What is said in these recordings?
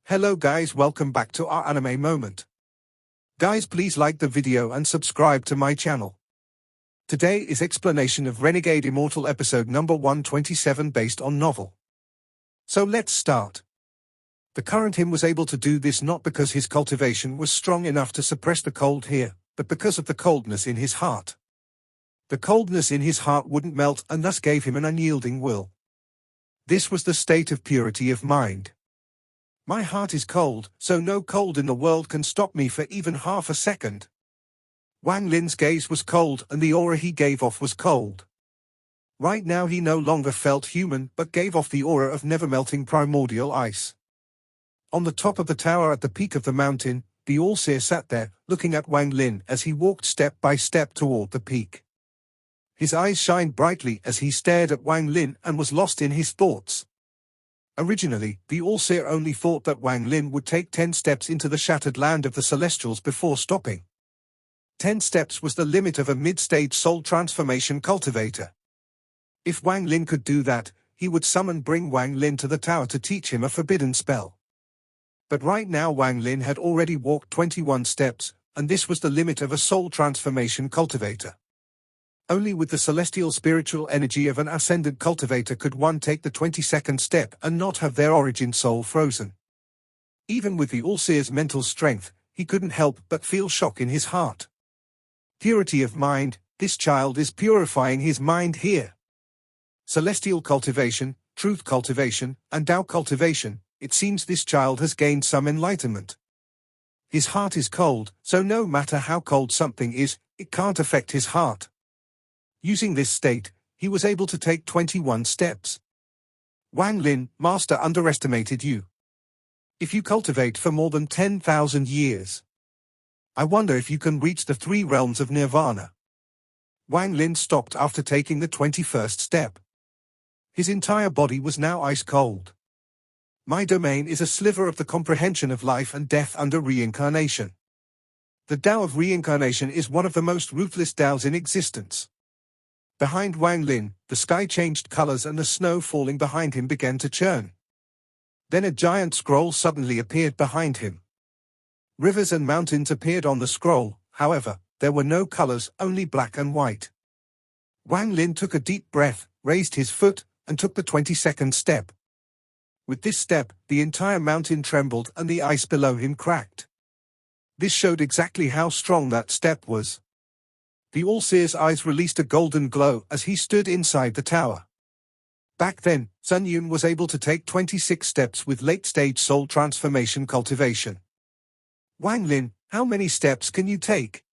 Hello guys, welcome back to our anime moment. Guys, please like the video and subscribe to my channel. Today is explanation of Renegade Immortal episode number 127 based on novel. So let's start. The current him was able to do this not because his cultivation was strong enough to suppress the cold here, but because of the coldness in his heart. The coldness in his heart wouldn't melt and thus gave him an unyielding will. This was the state of purity of mind. My heart is cold, so no cold in the world can stop me for even half a second. Wang Lin's gaze was cold and the aura he gave off was cold. Right now he no longer felt human but gave off the aura of never-melting primordial ice. On the top of the tower at the peak of the mountain, the All-Seer sat there, looking at Wang Lin as he walked step by step toward the peak. His eyes shined brightly as he stared at Wang Lin and was lost in his thoughts. Originally, the All-Seer only thought that Wang Lin would take 10 steps into the shattered land of the Celestials before stopping. 10 steps was the limit of a mid-stage soul transformation cultivator. If Wang Lin could do that, he would bring Wang Lin to the tower to teach him a forbidden spell. But right now Wang Lin had already walked 21 steps, and this was the limit of a soul transformation cultivator. Only with the celestial spiritual energy of an ascendant cultivator could one take the 22nd step and not have their origin soul frozen. Even with the All-Seer's mental strength, he couldn't help but feel shock in his heart. Purity of mind, this child is purifying his mind here. Celestial cultivation, truth cultivation, and Tao cultivation, it seems this child has gained some enlightenment. His heart is cold, so no matter how cold something is, it can't affect his heart. Using this state, he was able to take 21 steps. Wang Lin, master underestimated you. If you cultivate for more than 10,000 years, I wonder if you can reach the 3 realms of nirvana. Wang Lin stopped after taking the 21st step. His entire body was now ice cold. My domain is a sliver of the comprehension of life and death under reincarnation. The Tao of reincarnation is one of the most ruthless Taos in existence. Behind Wang Lin, the sky changed colors and the snow falling behind him began to churn. Then a giant scroll suddenly appeared behind him. Rivers and mountains appeared on the scroll, however, there were no colors, only black and white. Wang Lin took a deep breath, raised his foot, and took the 22nd step. With this step, the entire mountain trembled and the ice below him cracked. This showed exactly how strong that step was. The All-Seer's eyes released a golden glow as he stood inside the tower. Back then, Sun Yun was able to take 26 steps with late-stage soul transformation cultivation. Wang Lin, how many steps can you take?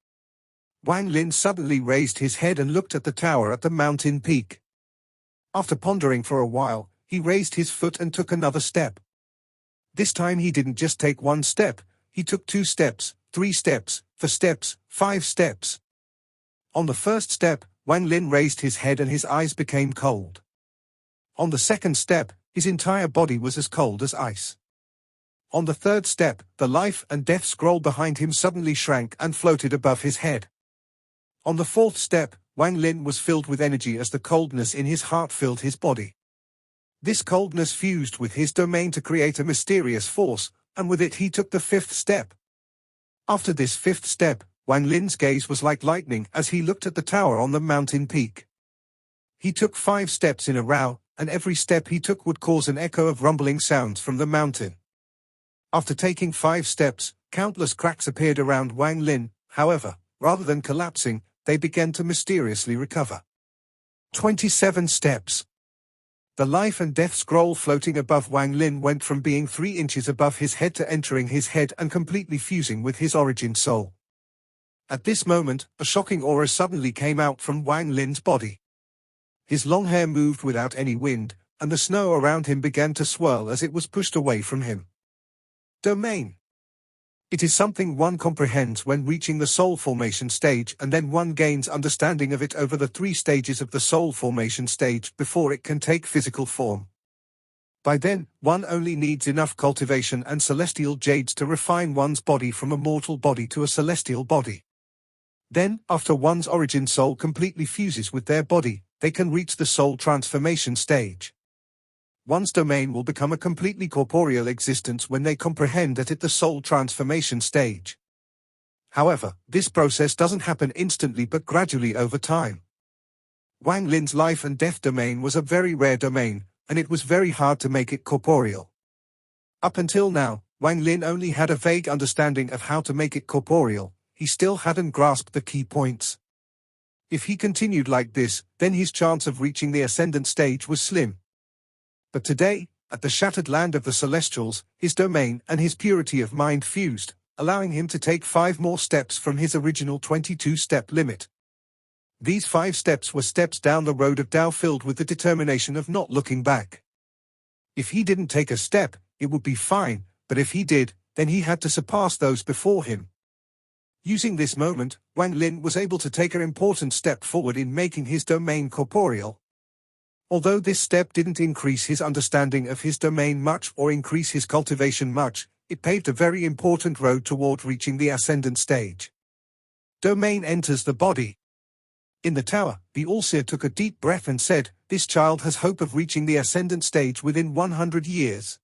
Wang Lin suddenly raised his head and looked at the tower at the mountain peak. After pondering for a while, he raised his foot and took another step. This time he didn't just take 1 step, he took 2 steps, 3 steps, 4 steps, 5 steps. On the first step, Wang Lin raised his head and his eyes became cold. On the second step, his entire body was as cold as ice. On the third step, the life and death scroll behind him suddenly shrank and floated above his head. On the fourth step, Wang Lin was filled with energy as the coldness in his heart filled his body. This coldness fused with his domain to create a mysterious force, and with it he took the 5th step. After this 5th step, Wang Lin's gaze was like lightning as he looked at the tower on the mountain peak. He took 5 steps in a row, and every step he took would cause an echo of rumbling sounds from the mountain. After taking 5 steps, countless cracks appeared around Wang Lin, however, rather than collapsing, they began to mysteriously recover. 27 steps. The life and death scroll floating above Wang Lin went from being 3 inches above his head to entering his head and completely fusing with his origin soul. At this moment, a shocking aura suddenly came out from Wang Lin's body. His long hair moved without any wind, and the snow around him began to swirl as it was pushed away from him. Domain. It is something one comprehends when reaching the soul formation stage, and then one gains understanding of it over the 3 stages of the soul formation stage before it can take physical form. By then, one only needs enough cultivation and celestial jades to refine one's body from a mortal body to a celestial body. Then, after one's origin soul completely fuses with their body, they can reach the soul transformation stage. One's domain will become a completely corporeal existence when they comprehend that at the soul transformation stage. However, this process doesn't happen instantly but gradually over time. Wang Lin's life and death domain was a very rare domain, and it was very hard to make it corporeal. Up until now, Wang Lin only had a vague understanding of how to make it corporeal. He still hadn't grasped the key points. If he continued like this, then his chance of reaching the ascendant stage was slim. But today, at the shattered land of the Celestials, his domain and his purity of mind fused, allowing him to take 5 more steps from his original 22-step limit. These 5 steps were steps down the road of Tao filled with the determination of not looking back. If he didn't take a step, it would be fine, but if he did, then he had to surpass those before him. Using this moment, Wang Lin was able to take an important step forward in making his domain corporeal. Although this step didn't increase his understanding of his domain much or increase his cultivation much, it paved a very important road toward reaching the ascendant stage. Domain enters the body. In the tower, the All-Seer took a deep breath and said, "This child has hope of reaching the ascendant stage within 100 years.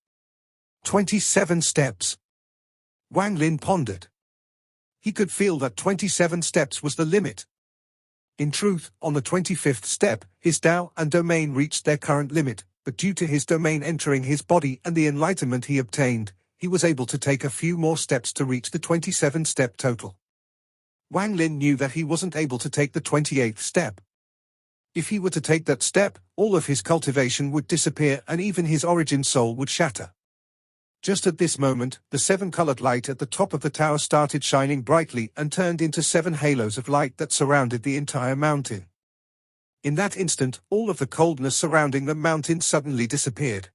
27 steps." Wang Lin pondered. He could feel that 27 steps was the limit. In truth, on the 25th step, his Tao and domain reached their current limit, but due to his domain entering his body and the enlightenment he obtained, he was able to take a few more steps to reach the 27-step total. Wang Lin knew that he wasn't able to take the 28th step. If he were to take that step, all of his cultivation would disappear and even his origin soul would shatter. Just at this moment, the 7-colored light at the top of the tower started shining brightly and turned into 7 halos of light that surrounded the entire mountain. In that instant, all of the coldness surrounding the mountain suddenly disappeared.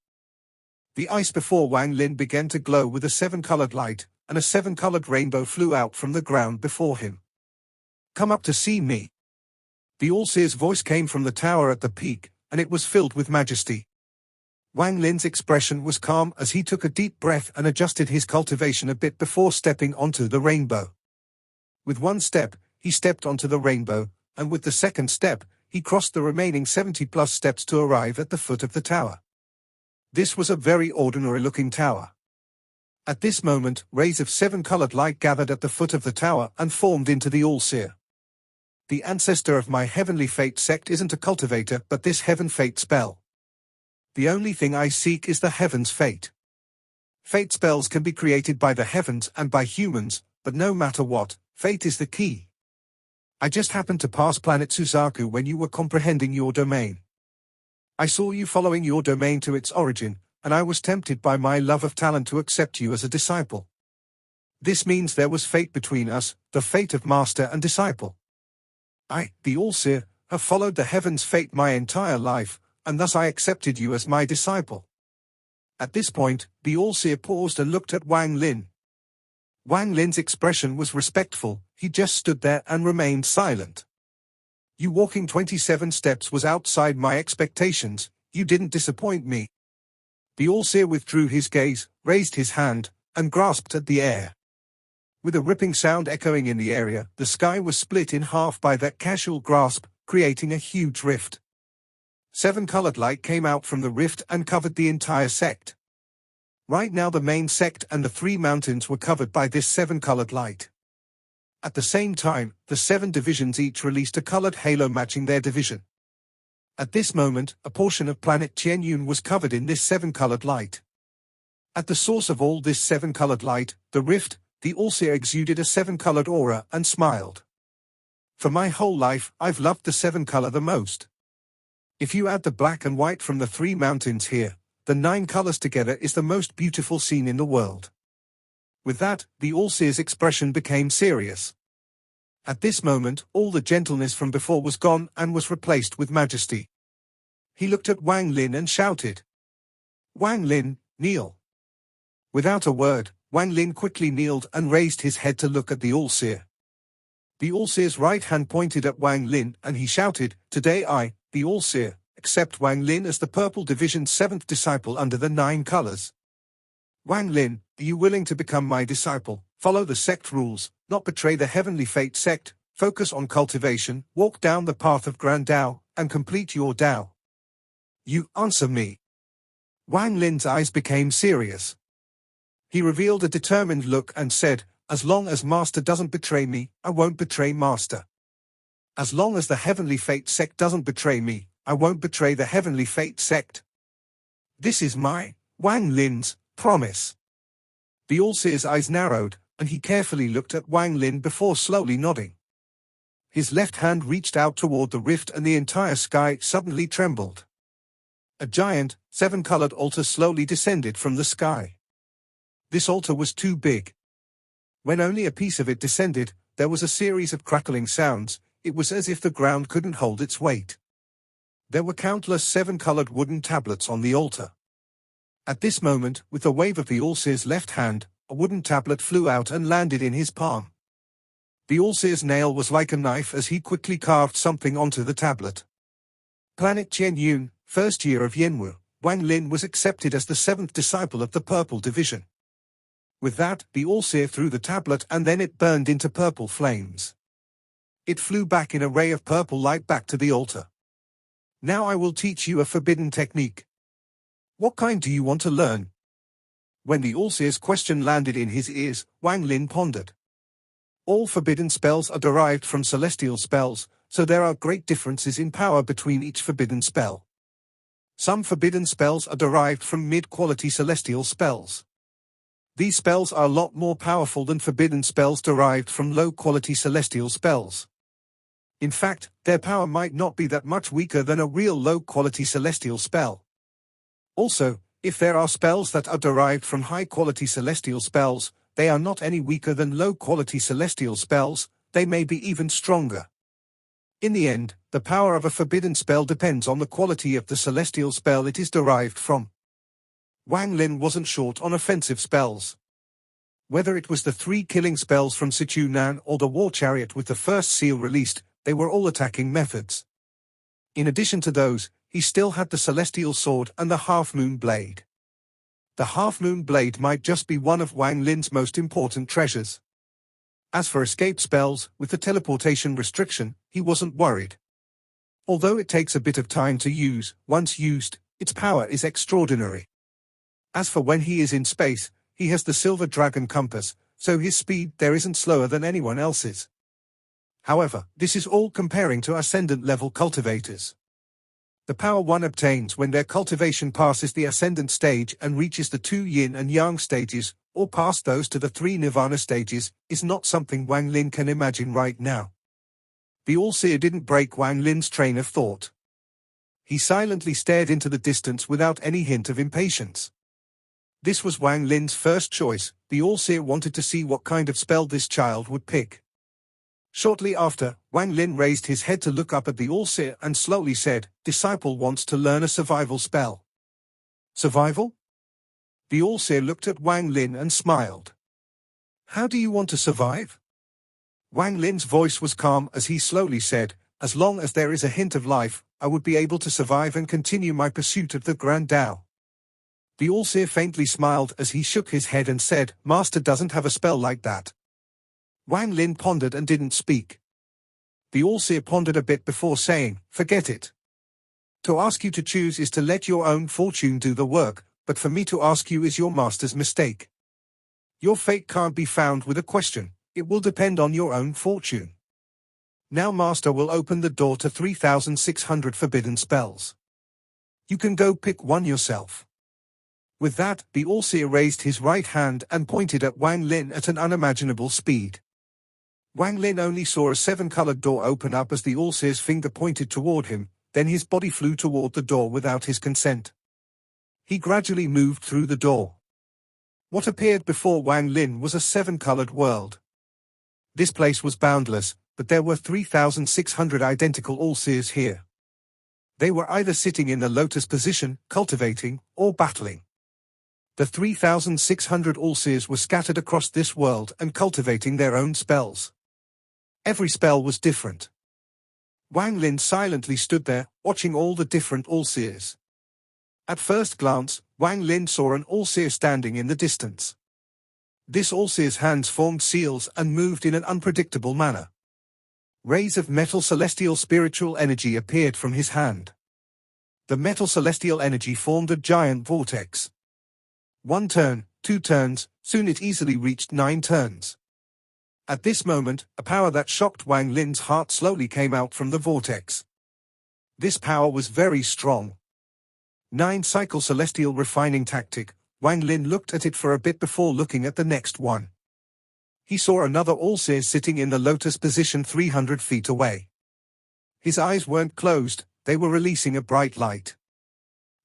The ice before Wang Lin began to glow with a 7-colored light, and a 7-colored rainbow flew out from the ground before him. "Come up to see me." The All-Seer's voice came from the tower at the peak, and it was filled with majesty. Wang Lin's expression was calm as he took a deep breath and adjusted his cultivation a bit before stepping onto the rainbow. With one step, he stepped onto the rainbow, and with the second step, he crossed the remaining 70-plus steps to arrive at the foot of the tower. This was a very ordinary-looking tower. At this moment, rays of 7-colored light gathered at the foot of the tower and formed into the All-Seer. The ancestor of my heavenly fate sect isn't a cultivator but this heaven fate spell. The only thing I seek is the heaven's fate. Fate spells can be created by the heavens and by humans, but no matter what, fate is the key. I just happened to pass planet Suzaku when you were comprehending your domain. I saw you following your domain to its origin, and I was tempted by my love of talent to accept you as a disciple. This means there was fate between us, the fate of master and disciple. I, the All-Seer, have followed the heaven's fate my entire life, and thus I accepted you as my disciple. At this point, the All-Seer paused and looked at Wang Lin. Wang Lin's expression was respectful, he just stood there and remained silent. You walking 27 steps was outside my expectations, you didn't disappoint me. The All-Seer withdrew his gaze, raised his hand, and grasped at the air. With a ripping sound echoing in the area, the sky was split in half by that casual grasp, creating a huge rift. 7-colored light came out from the rift and covered the entire sect. Right now the main sect and the 3 mountains were covered by this 7-colored light. At the same time, the 7 divisions each released a colored halo matching their division. At this moment, a portion of planet Tianyun was covered in this 7-colored light. At the source of all this 7-colored light, the rift, the All-Seer exuded a 7-colored aura and smiled. For my whole life, I've loved the 7-color the most. If you add the black and white from the 3 mountains here, the 9 colors together is the most beautiful scene in the world. With that, the All-Seer's expression became serious. At this moment, all the gentleness from before was gone and was replaced with majesty. He looked at Wang Lin and shouted, "Wang Lin, kneel." Without a word, Wang Lin quickly kneeled and raised his head to look at the All-Seer. The All-Seer's right hand pointed at Wang Lin and he shouted, "Today I, the All-Seer, accept Wang Lin as the Purple Division's 7th disciple under the 9 colors. Wang Lin, are you willing to become my disciple, follow the sect rules, not betray the Heavenly Fate sect, focus on cultivation, walk down the path of Grand Tao, and complete your Tao? You answer me." Wang Lin's eyes became serious. He revealed a determined look and said, "As long as Master doesn't betray me, I won't betray Master. As long as the Heavenly Fate Sect doesn't betray me, I won't betray the Heavenly Fate Sect. This is my, Wang Lin's, promise." The All-Seer's eyes narrowed, and he carefully looked at Wang Lin before slowly nodding. His left hand reached out toward the rift and the entire sky suddenly trembled. A giant, seven-colored altar slowly descended from the sky. This altar was too big. When only a piece of it descended, there was a series of crackling sounds. It was as if the ground couldn't hold its weight. There were countless seven-colored wooden tablets on the altar. At this moment, with a wave of the All-Seer's left hand, a wooden tablet flew out and landed in his palm. The All-Seer's nail was like a knife as he quickly carved something onto the tablet. Planet Qianyun, first year of Yenwu, Wang Lin was accepted as the seventh disciple of the Purple Division. With that, the All-Seer threw the tablet and then it burned into purple flames. It flew back in a ray of purple light back to the altar. "Now I will teach you a forbidden technique. What kind do you want to learn?" When the All-Seer's question landed in his ears, Wang Lin pondered. All forbidden spells are derived from celestial spells, so there are great differences in power between each forbidden spell. Some forbidden spells are derived from mid-quality celestial spells. These spells are a lot more powerful than forbidden spells derived from low-quality celestial spells. In fact, their power might not be that much weaker than a real low-quality celestial spell. Also, if there are spells that are derived from high-quality celestial spells, they are not any weaker than low-quality celestial spells, they may be even stronger. In the end, the power of a forbidden spell depends on the quality of the celestial spell it is derived from. Wang Lin wasn't short on offensive spells. Whether it was the 3 killing spells from Sichu Nan or the War Chariot with the first seal released, they were all attacking methods. In addition to those, he still had the Celestial Sword and the Half-Moon Blade. The Half-Moon Blade might just be one of Wang Lin's most important treasures. As for escape spells, with the teleportation restriction, he wasn't worried. Although it takes a bit of time to use, once used, its power is extraordinary. As for when he is in space, he has the Silver Dragon Compass, so his speed there isn't slower than anyone else's. However, this is all comparing to Ascendant-level cultivators. The power one obtains when their cultivation passes the Ascendant stage and reaches the 2 Yin and Yang stages, or past those to the 3 Nirvana stages, is not something Wang Lin can imagine right now. The All-Seer didn't break Wang Lin's train of thought. He silently stared into the distance without any hint of impatience. This was Wang Lin's first choice. The All-Seer wanted to see what kind of spell this child would pick. Shortly after, Wang Lin raised his head to look up at the All-Seer and slowly said, "Disciple wants to learn a survival spell." "Survival?" The All-Seer looked at Wang Lin and smiled. "How do you want to survive?" Wang Lin's voice was calm as he slowly said, "As long as there is a hint of life, I would be able to survive and continue my pursuit of the Grand Tao." The All-Seer faintly smiled as he shook his head and said, "Master doesn't have a spell like that." Wang Lin pondered and didn't speak. The All-Seer pondered a bit before saying, "Forget it. To ask you to choose is to let your own fortune do the work, but for me to ask you is your master's mistake. Your fate can't be found with a question, it will depend on your own fortune. Now master will open the door to 3,600 forbidden spells. You can go pick one yourself." With that, the All-Seer raised his right hand and pointed at Wang Lin at an unimaginable speed. Wang Lin only saw a 7-colored door open up as the All-Seer's finger pointed toward him, then his body flew toward the door without his consent. He gradually moved through the door. What appeared before Wang Lin was a 7-colored world. This place was boundless, but there were 3,600 identical All-Seers here. They were either sitting in the lotus position, cultivating, or battling. The 3,600 All-Seers were scattered across this world and cultivating their own spells. Every spell was different. Wang Lin silently stood there, watching all the different All-Seers. At first glance, Wang Lin saw an All-Seer standing in the distance. This All-Seer's hands formed seals and moved in an unpredictable manner. Rays of metal celestial spiritual energy appeared from his hand. The metal celestial energy formed a giant vortex. 1 turn, 2 turns, soon it easily reached 9 turns. At this moment, a power that shocked Wang Lin's heart slowly came out from the vortex. This power was very strong. 9-cycle celestial refining tactic. Wang Lin looked at it for a bit before looking at the next one. He saw another All-Seer sitting in the lotus position 300 feet away. His eyes weren't closed, they were releasing a bright light.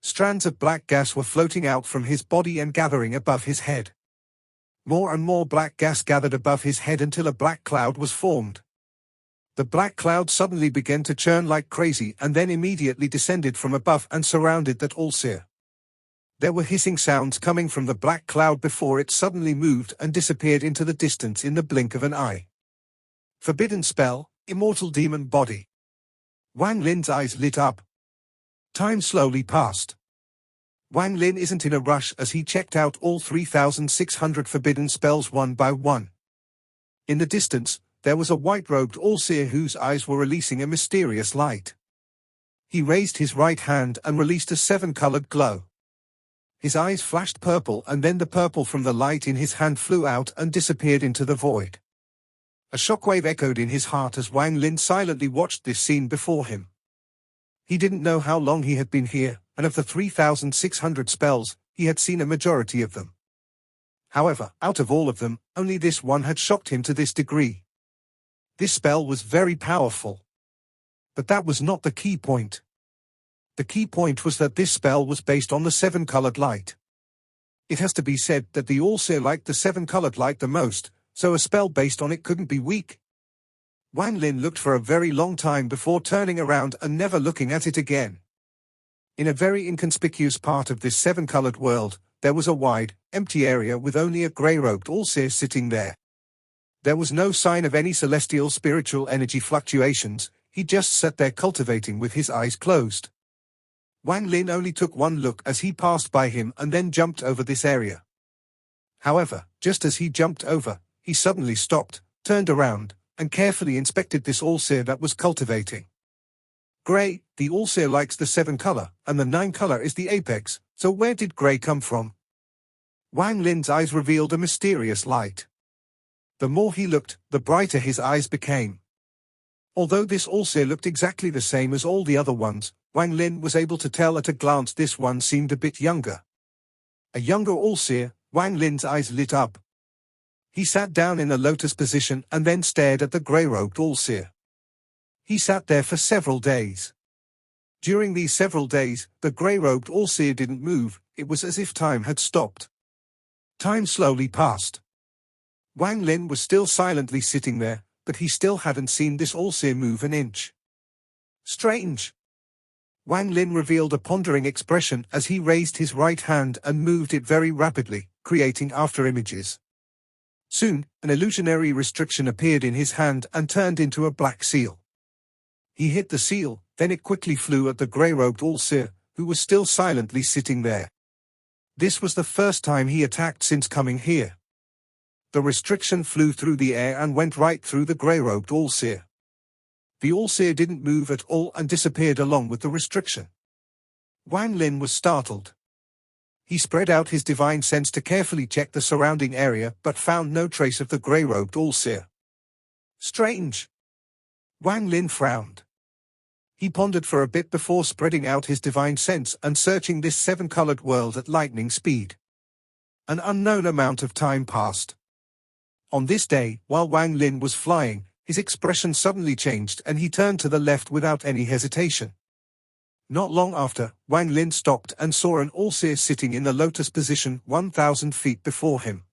Strands of black gas were floating out from his body and gathering above his head. More and more black gas gathered above his head until a black cloud was formed. The black cloud suddenly began to churn like crazy and then immediately descended from above and surrounded that All-Seer. There were hissing sounds coming from the black cloud before it suddenly moved and disappeared into the distance in the blink of an eye. Forbidden spell, Immortal Demon Body. Wang Lin's eyes lit up. Time slowly passed. Wang Lin isn't in a rush as he checked out all 3,600 forbidden spells one by one. In the distance, there was a white-robed All-Seer whose eyes were releasing a mysterious light. He raised his right hand and released a 7-colored glow. His eyes flashed purple and then the purple from the light in his hand flew out and disappeared into the void. A shockwave echoed in his heart as Wang Lin silently watched this scene before him. He didn't know how long he had been here, and of the 3,600 spells, he had seen a majority of them. However, out of all of them, only this one had shocked him to this degree. This spell was very powerful. But that was not the key point. The key point was that this spell was based on the 7-colored light. It has to be said that the All-Seer liked the 7-colored light the most, so a spell based on it couldn't be weak. Wang Lin looked for a very long time before turning around and never looking at it again. In a very inconspicuous part of this 7-colored world, there was a wide, empty area with only a grey-robed All-Seer sitting there. There was no sign of any celestial spiritual energy fluctuations, he just sat there cultivating with his eyes closed. Wang Lin only took one look as he passed by him and then jumped over this area. However, just as he jumped over, he suddenly stopped, turned around, and carefully inspected this All-Seer that was cultivating. Grey, the All-Seer likes the 7-color, and the 9-color is the apex, so where did Grey come from? Wang Lin's eyes revealed a mysterious light. The more he looked, the brighter his eyes became. Although this All-Seer looked exactly the same as all the other ones, Wang Lin was able to tell at a glance this one seemed a bit younger. A younger All-Seer, Wang Lin's eyes lit up. He sat down in a lotus position and then stared at the grey-robed All-Seer. He sat there for several days. During these several days, the grey-robed All-Seer didn't move, it was as if time had stopped. Time slowly passed. Wang Lin was still silently sitting there, but he still hadn't seen this All-Seer move an inch. Strange. Wang Lin revealed a pondering expression as he raised his right hand and moved it very rapidly, creating afterimages. Soon, an illusionary restriction appeared in his hand and turned into a black seal. He hit the seal, then it quickly flew at the grey-robed All-Seer, who was still silently sitting there. This was the first time he attacked since coming here. The restriction flew through the air and went right through the grey-robed All-Seer. The All-Seer didn't move at all and disappeared along with the restriction. Wang Lin was startled. He spread out his divine sense to carefully check the surrounding area but found no trace of the grey-robed All-Seer. Strange. Wang Lin frowned. He pondered for a bit before spreading out his divine sense and searching this 7-colored world at lightning speed. An unknown amount of time passed. On this day, while Wang Lin was flying, his expression suddenly changed and he turned to the left without any hesitation. Not long after, Wang Lin stopped and saw an All-Seer sitting in the lotus position 1,000 feet before him.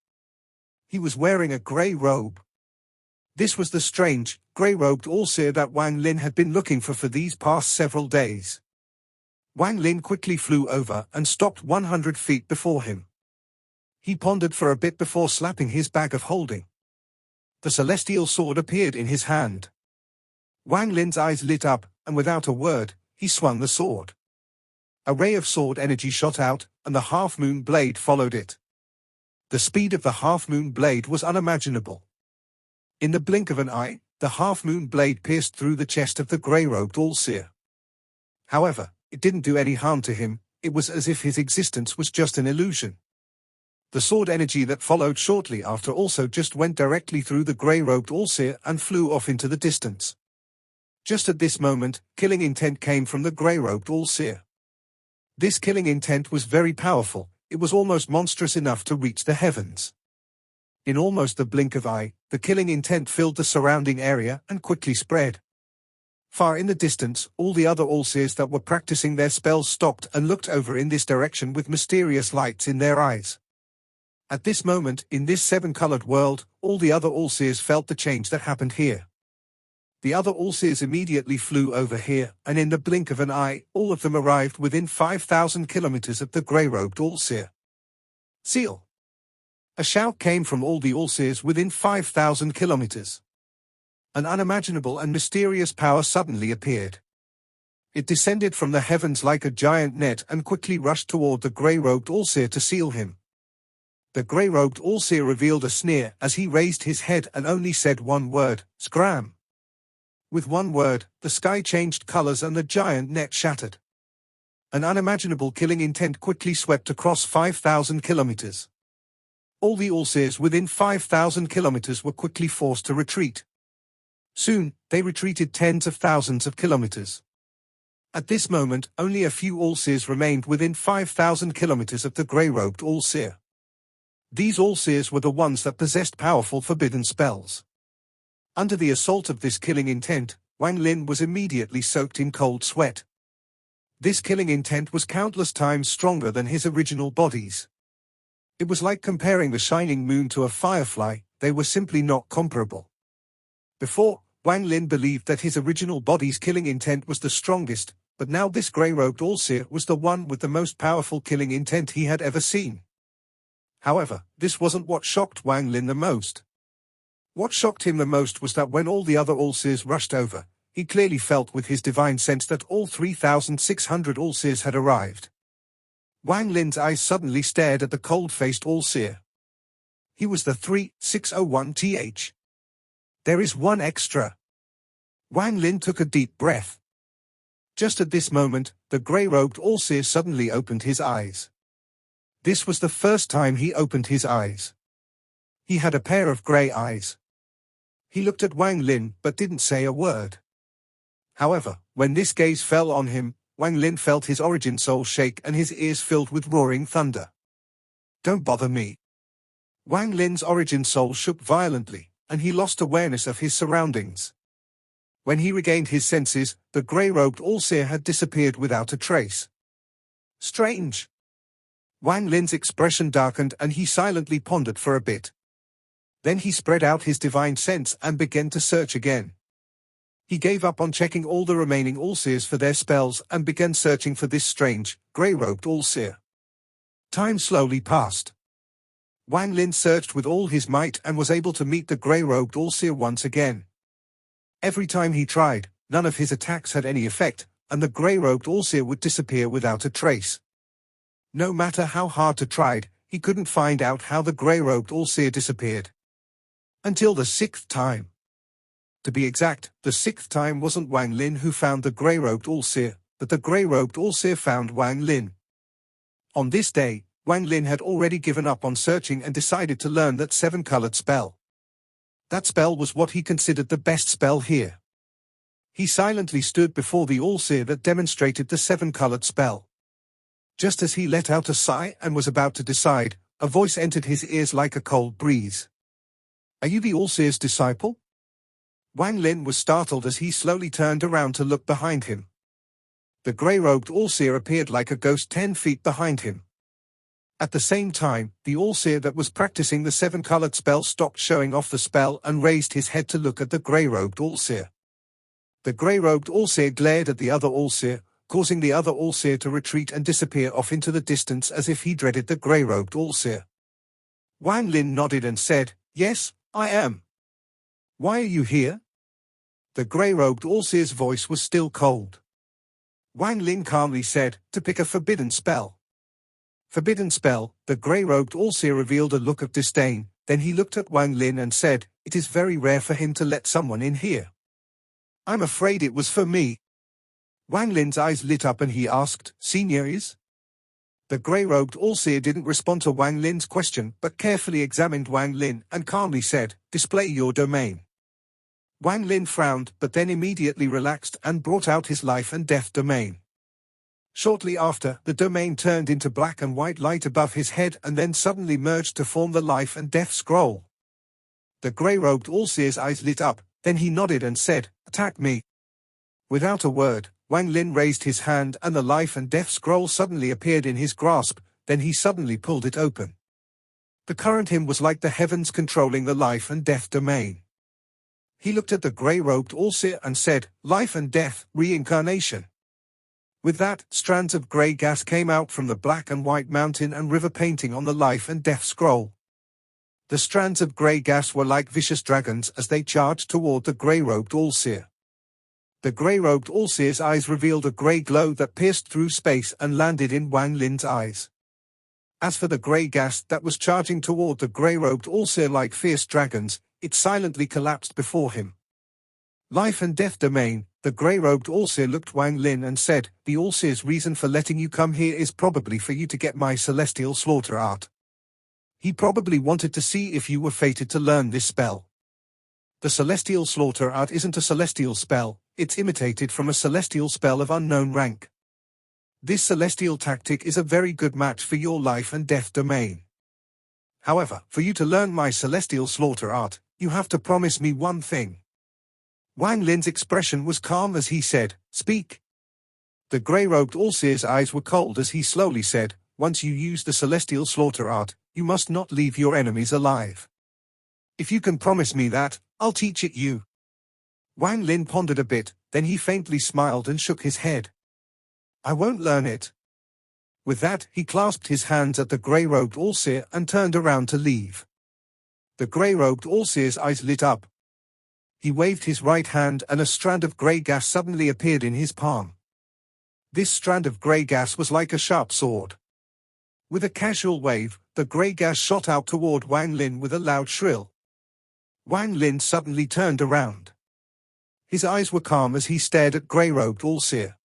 He was wearing a grey robe. This was the strange, grey-robed All-Seer that Wang Lin had been looking for these past several days. Wang Lin quickly flew over and stopped 100 feet before him. He pondered for a bit before slapping his bag of holding. The celestial sword appeared in his hand. Wang Lin's eyes lit up, and without a word, he swung the sword. A ray of sword energy shot out, and the half-moon blade followed it. The speed of the half-moon blade was unimaginable. In the blink of an eye, the half-moon blade pierced through the chest of the grey-robed All-Seer. However, It didn't do any harm to him, it was as if his existence was just an illusion. The sword energy that followed shortly after also just went directly through the grey-robed Allseer and flew off into the distance. Just at this moment, killing intent came from the grey-robed Allseer. This killing intent was very powerful, it was almost monstrous enough to reach the heavens. In almost the blink of eye, the killing intent filled the surrounding area and quickly spread. Far in the distance, all the other Allseers that were practicing their spells stopped and looked over in this direction with mysterious lights in their eyes. At this moment, in this seven-colored world, all the other Allseers felt the change that happened here. The other Allseers immediately flew over here, and in the blink of an eye, all of them arrived within 5,000 kilometers of the grey-robed Allseer. Seal! A shout came from all the Allseers within 5,000 kilometers. An unimaginable and mysterious power suddenly appeared. It descended from the heavens like a giant net and quickly rushed toward the grey-robed Allseer to seal him. The grey-robed Allseer revealed a sneer as he raised his head and only said one word, "Scram." With one word, the sky changed colors and the giant net shattered. An unimaginable killing intent quickly swept across 5,000 kilometers. All the Allseers within 5,000 kilometers were quickly forced to retreat. Soon, they retreated tens of thousands of kilometers. At this moment, only a few Allseers remained within 5,000 kilometers of the grey-robed Allseer. These Allseers were the ones that possessed powerful forbidden spells. Under the assault of this killing intent, Wang Lin was immediately soaked in cold sweat. This killing intent was countless times stronger than his original bodies. It was like comparing the shining moon to a firefly, they were simply not comparable. Before, Wang Lin believed that his original body's killing intent was the strongest, but now this grey-robed Allseer was the one with the most powerful killing intent he had ever seen. However, this wasn't what shocked Wang Lin the most. What shocked him the most was that when all the other Allseers rushed over, he clearly felt with his divine sense that all 3,600 Allseers had arrived. Wang Lin's eyes suddenly stared at the cold-faced Allseer. He was the 3601th. There is one extra. Wang Lin took a deep breath. Just at this moment, the grey-robed Allseer suddenly opened his eyes. This was the first time he opened his eyes. He had a pair of grey eyes. He looked at Wang Lin but didn't say a word. However, when this gaze fell on him, Wang Lin felt his origin soul shake and his ears filled with roaring thunder. Don't bother me. Wang Lin's origin soul shook violently, and he lost awareness of his surroundings. When he regained his senses, the grey-robed Allseer had disappeared without a trace. Strange. Wang Lin's expression darkened and he silently pondered for a bit. Then he spread out his divine sense and began to search again. He gave up on checking all the remaining Allseers for their spells and began searching for this strange, grey-robed Allseer. Time slowly passed. Wang Lin searched with all his might and was able to meet the grey-robed Allseer once again. Every time he tried, none of his attacks had any effect, and the grey-robed Allseer would disappear without a trace. No matter how hard he tried, he couldn't find out how the grey-robed Allseer disappeared. Until the 6th time. To be exact, the 6th time wasn't Wang Lin who found the grey-robed Allseer, but the grey-robed Allseer found Wang Lin. On this day, Wang Lin had already given up on searching and decided to learn that seven-colored spell. That spell was what he considered the best spell here. He silently stood before the Allseer that demonstrated the seven-colored spell. Just as he let out a sigh and was about to decide, a voice entered his ears like a cold breeze. Are you the Allseer's disciple? Wang Lin was startled as he slowly turned around to look behind him. The grey-robed Allseer appeared like a ghost 10 feet behind him. At the same time, the Allseer that was practicing the seven-colored spell stopped showing off the spell and raised his head to look at the grey-robed Allseer. The grey-robed Allseer glared at the other Allseer, causing the other Allseer to retreat and disappear off into the distance as if he dreaded the grey-robed Allseer. Wang Lin nodded and said, "Yes, I am." "Why are you here?" The grey-robed Allseer's voice was still cold. Wang Lin calmly said, "To pick a forbidden spell." Forbidden spell, the grey-robed Allseer revealed a look of disdain, then he looked at Wang Lin and said, "It is very rare for him to let someone in here. I'm afraid it was for me." Wang Lin's eyes lit up and he asked, "Senior is?" The grey-robed all-seer didn't respond to Wang Lin's question but carefully examined Wang Lin and calmly said, "Display your domain." Wang Lin frowned but then immediately relaxed and brought out his life and death domain. Shortly after, the domain turned into black and white light above his head and then suddenly merged to form the life and death scroll. The grey-robed all-seer's eyes lit up, then he nodded and said, "Attack me." Without a word, Wang Lin raised his hand and the life and death scroll suddenly appeared in his grasp, then he suddenly pulled it open. The current him was like the heavens controlling the life and death domain. He looked at the grey-robed all-seer and said, "Life and death, reincarnation." With that, strands of grey gas came out from the black and white mountain and river painting on the life and death scroll. The strands of grey gas were like vicious dragons as they charged toward the grey-robed all-seer. The grey-robed all-seer's eyes revealed a grey glow that pierced through space and landed in Wang Lin's eyes. As for the grey gas that was charging toward the grey-robed all-seer like fierce dragons, it silently collapsed before him. Life and death domain, the grey-robed all-seer looked Wang Lin and said, "The all-seer's reason for letting you come here is probably for you to get my celestial slaughter art. He probably wanted to see if you were fated to learn this spell. The celestial slaughter art isn't a celestial spell, it's imitated from a celestial spell of unknown rank. This celestial tactic is a very good match for your life and death domain. However, for you to learn my celestial slaughter art, you have to promise me one thing." Wang Lin's expression was calm as he said, "Speak." The grey-robed all-seer's eyes were cold as he slowly said, "Once you use the celestial slaughter art, you must not leave your enemies alive. If you can promise me that, I'll teach it you." Wang Lin pondered a bit, then he faintly smiled and shook his head. "I won't learn it." With that, he clasped his hands at the grey-robed all-seer and turned around to leave. The grey-robed all-seer's eyes lit up. He waved his right hand and a strand of grey gas suddenly appeared in his palm. This strand of grey gas was like a sharp sword. With a casual wave, the grey gas shot out toward Wang Lin with a loud shrill. Wang Lin suddenly turned around. His eyes were calm as he stared at grey-robed all-seer.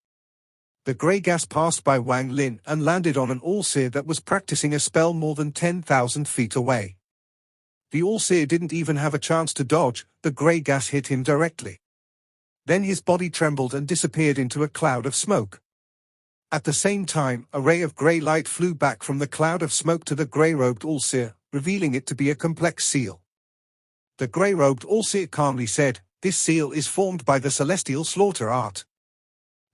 The grey gas passed by Wang Lin and landed on an all-seer that was practicing a spell more than 10,000 feet away. The all-seer didn't even have a chance to dodge, the grey gas hit him directly. Then his body trembled and disappeared into a cloud of smoke. At the same time, a ray of grey light flew back from the cloud of smoke to the grey-robed all-seer, revealing it to be a complex seal. The grey-robed all-seer calmly said, "This seal is formed by the celestial slaughter art.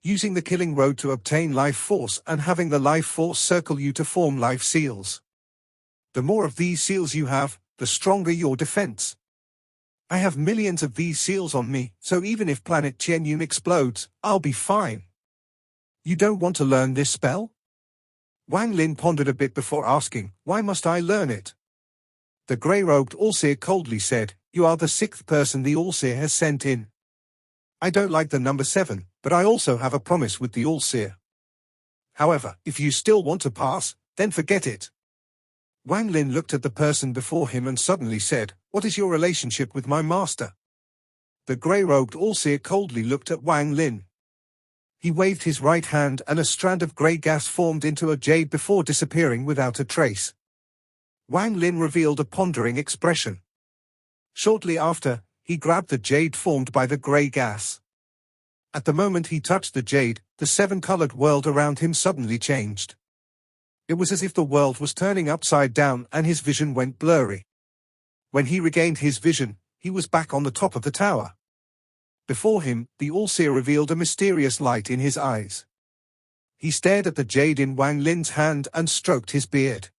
Using the killing road to obtain life force and having the life force circle you to form life seals. The more of these seals you have, the stronger your defense. I have millions of these seals on me, so even if planet Qianyun explodes, I'll be fine. You don't want to learn this spell?" Wang Lin pondered a bit before asking, "Why must I learn it?" The grey-robed all-seer coldly said, "You are the 6th person the all-seer has sent in. I don't like the number 7, but I also have a promise with the all-seer. However, if you still want to pass, then forget it." Wang Lin looked at the person before him and suddenly said, "What is your relationship with my master?" The grey-robed all-seer coldly looked at Wang Lin. He waved his right hand and a strand of grey gas formed into a jade before disappearing without a trace. Wang Lin revealed a pondering expression. Shortly after, he grabbed the jade formed by the grey gas. At the moment he touched the jade, the 7-colored world around him suddenly changed. It was as if the world was turning upside down and his vision went blurry. When he regained his vision, he was back on the top of the tower. Before him, the all-seer revealed a mysterious light in his eyes. He stared at the jade in Wang Lin's hand and stroked his beard.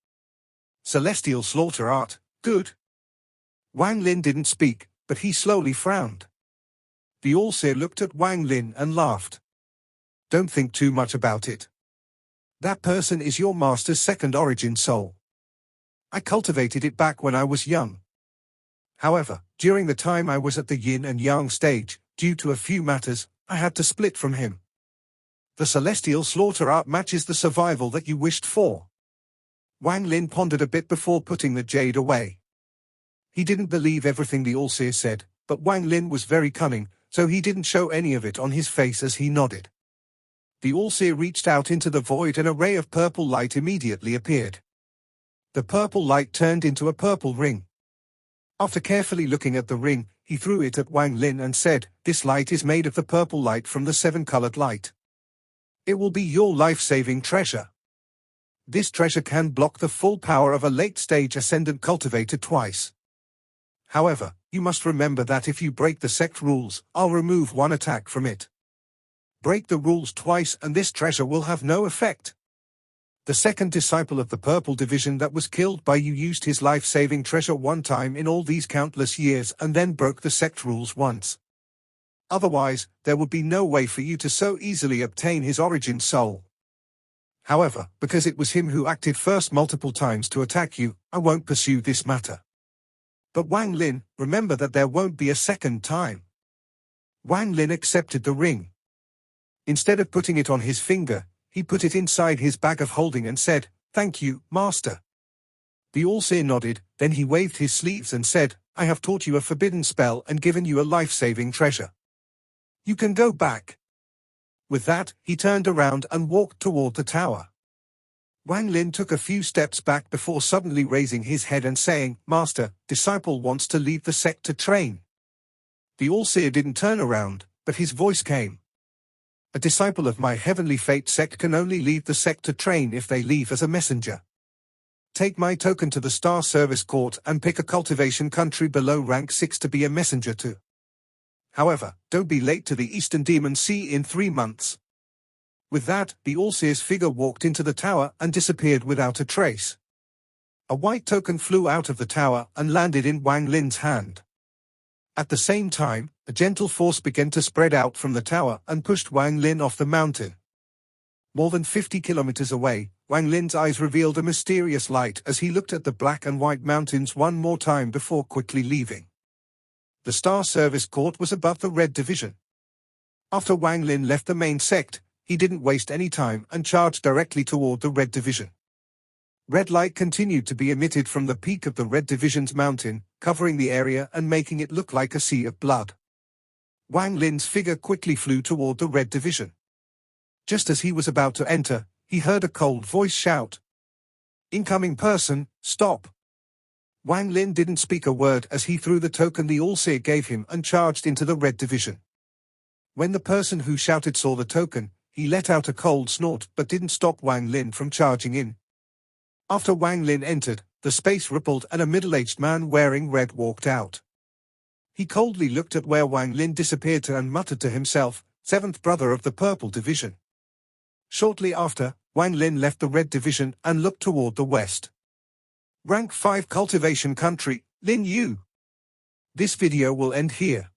"Celestial slaughter art, good." Wang Lin didn't speak, but he slowly frowned. The all-seer looked at Wang Lin and laughed. "Don't think too much about it. That person is your master's second origin soul. I cultivated it back when I was young. However, during the time I was at the yin and yang stage, due to a few matters, I had to split from him. The celestial slaughter art matches the survival that you wished for." Wang Lin pondered a bit before putting the jade away. He didn't believe everything the all-seer said, but Wang Lin was very cunning, so he didn't show any of it on his face as he nodded. The All-Seer reached out into the void and a ray of purple light immediately appeared. The purple light turned into a purple ring. After carefully looking at the ring, he threw it at Wang Lin and said, "This light is made of the purple light from the seven-colored light. It will be your life-saving treasure. This treasure can block the full power of a late-stage ascendant cultivator twice. However, you must remember that if you break the sect rules, I'll remove one attack from it. Break the rules twice and this treasure will have no effect." The second disciple of the Purple Division that was killed by you used his life-saving treasure one time in all these countless years and then broke the sect rules once. Otherwise, there would be no way for you to so easily obtain his origin soul. However, because it was him who acted first multiple times to attack you, I won't pursue this matter. But Wang Lin, remember that there won't be a second time. Wang Lin accepted the ring. Instead of putting it on his finger, he put it inside his bag of holding and said, "Thank you, Master." The All-Seer nodded, then he waved his sleeves and said, "I have taught you a forbidden spell and given you a life-saving treasure. You can go back." With that, he turned around and walked toward the tower. Wang Lin took a few steps back before suddenly raising his head and saying, "Master, disciple wants to leave the sect to train." The All-Seer didn't turn around, but his voice came. "A disciple of my Heavenly Fate sect can only leave the sect to train if they leave as a messenger. Take my token to the Star Service Court and pick a cultivation country below rank 6 to be a messenger to. However, don't be late to the Eastern Demon Sea in 3 months." With that, the All-Seer's figure walked into the tower and disappeared without a trace. A white token flew out of the tower and landed in Wang Lin's hand. At the same time, a gentle force began to spread out from the tower and pushed Wang Lin off the mountain. More than 50 kilometers away, Wang Lin's eyes revealed a mysterious light as he looked at the black and white mountains one more time before quickly leaving. The Star Service Court was above the Red Division. After Wang Lin left the main sect, he didn't waste any time and charged directly toward the Red Division. Red light continued to be emitted from the peak of the Red Division's mountain, covering the area and making it look like a sea of blood. Wang Lin's figure quickly flew toward the Red Division. Just as he was about to enter, he heard a cold voice shout, "Incoming person, stop!" Wang Lin didn't speak a word as he threw the token the All-Seer gave him and charged into the Red Division. When the person who shouted saw the token, he let out a cold snort but didn't stop Wang Lin from charging in. After Wang Lin entered, the space rippled and a middle-aged man wearing red walked out. He coldly looked at where Wang Lin disappeared to and muttered to himself, "Seventh brother of the Purple Division." Shortly after, Wang Lin left the Red Division and looked toward the west. Rank 5 cultivation country, Lin Yu. This video will end here.